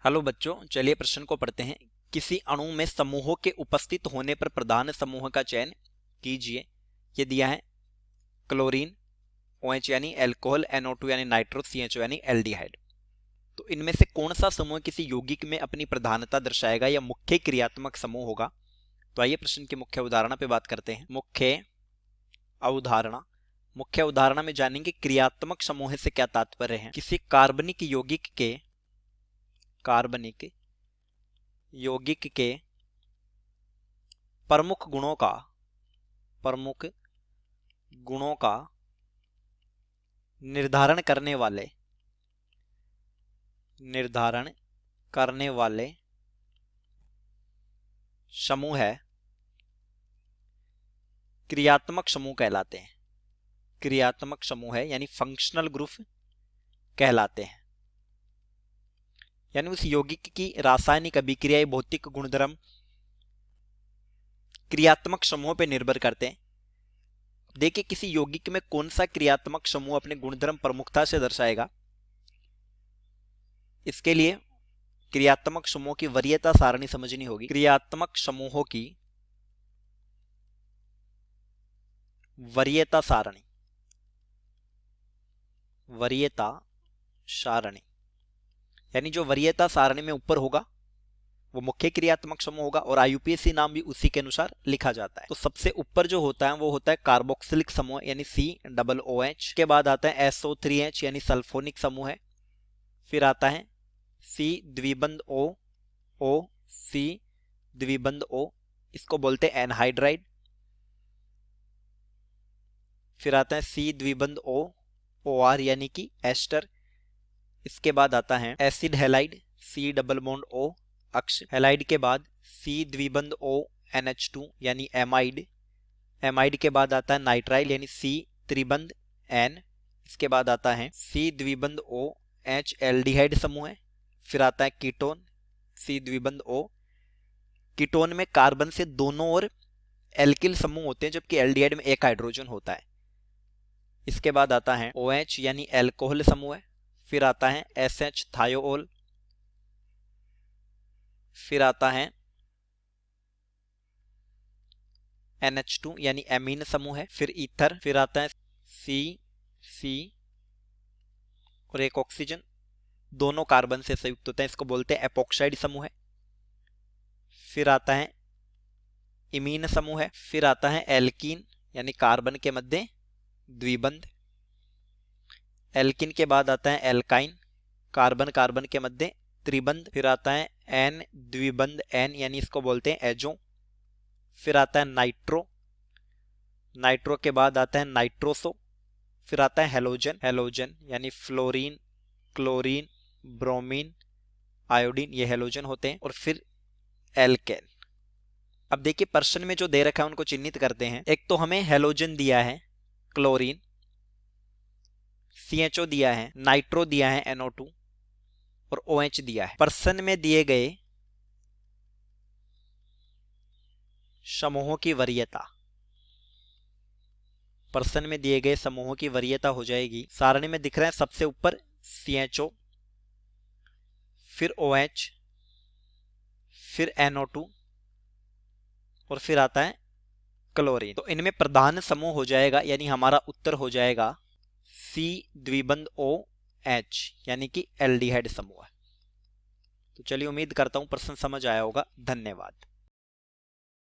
Hello बच्चों, चलिए प्रश्न को पढ़ते हैं। किसी अणु में समूहों के उपस्थित होने पर प्रधान समूह का चयन कीजिए। ये दिया है क्लोरीन, OH यानी एल्कोहल, NO2 यानी नाइट्रो, CHO यानी एल्डिहाइड। तो इनमें से कौन सा समूह किसी यौगिक में अपनी प्रधानता दर्शाएगा या मुख्य क्रियात्मक समूह होगा? तो आइए प्रश्न की मुख्य अवधारणा पे बात करते हैं। मुख्य अवधारणा में जानेंगे क्रियात्मक समूह से क्या तात्पर्य है। किसी कार्बनिक यौगिक के प्रमुख गुणों का निर्धारण करने वाले समूह क्रियात्मक समूह कहलाते हैं। क्रियात्मक समूह है यानी फंक्शनल ग्रुप कहलाते हैं। यानी उस यौगिक की रासायनिक अभिक्रिया, भौतिक गुणधर्म क्रियात्मक समूह पर निर्भर करते हैं। देखिए किसी यौगिक में कौन सा क्रियात्मक समूह अपने गुणधर्म प्रमुखता से दर्शाएगा। इसके लिए क्रियात्मक समूह की वरीयता सारणी समझनी होगी। क्रियात्मक समूहों की वरीयता सारणी यानी जो वरीयता सारणी में ऊपर होगा वो मुख्य क्रियात्मक समूह होगा और IUPAC नाम भी उसी के अनुसार लिखा जाता है। तो सबसे ऊपर जो होता है वो होता है कार्बोक्सिलिक समूह यानी COOH। के बाद आता है SO3H यानी सल्फोनिक समूह है। फिर आता है C द्विबंध O, C द्विबंध O, इसको बोलते हैं एनहाइड्राइड। फिर आता है C द्विबंध O, OR यानी कि एस्टर। इसके बाद आता है acid halide, C double bond O अक्ष। हैलाइड के बाद C द्विबंध O NH2 यानी एमाइड। एमाइड के बाद आता है नाइट्राइल यानी C त्रिबंध N। इसके बाद आता है C द्विबंध O H एल्डिहाइड समूह है। फिर आता है कीटोन, C द्विबंध O। कीटोन में कार्बन से दोनों ओर एल्किल समूह होते हैं जबकि एल्डिहाइड में एक हाइड्रोजन होता है। इसके बाद आता है OH यानी एल्कोहल समूह है। फिर आता है SH थायोल। फिर आता है NH2 यानी एमीन समूह है। फिर ईथर। फिर आता है C और एक ऑक्सीजन, दोनों कार्बन से संयुक्त होते हैं, इसको बोलते हैं एपोक्साइड समूह है। फिर आता है इमीन समूह है। फिर आता है एल्कीन यानी कार्बन के मध्य द्विबंध। एल्कीन के बाद आता है एल्काइन, कार्बन कार्बन के मध्य त्रिबंध। फिर आता है N द्विबंध N यानी इसको बोलते हैं एजो। फिर आता है नाइट्रो के बाद आता है नाइट्रोसो। फिर आता है हेलोजन यानी फ्लोरीन, क्लोरीन, ब्रोमीन, आयोडीन, ये हेलोजन होते हैं। और फिर एल्केन। अब देखिए प्रश्न में जो दे रखा है उनको चिन्हित करते हैं। एक तो हमें हेलोजन दिया है क्लोरीन, CHO दिया है, नाइट्रो दिया है NO2 और OH दिया है। प्रश्न में दिए गए समूहों की वरीयता हो जाएगी। सारणी में दिख रहा है सबसे ऊपर CHO, फिर OH, फिर NO2 और फिर आता है क्लोरीन। तो इनमें प्रधान समूह हो जाएगा यानी हमारा उत्तर हो जाएगा C द्विबंध OH यानी कि एल्डिहाइड समूह। तो चलिए उम्मीद करता हूं प्रश्न समझ आया होगा। धन्यवाद।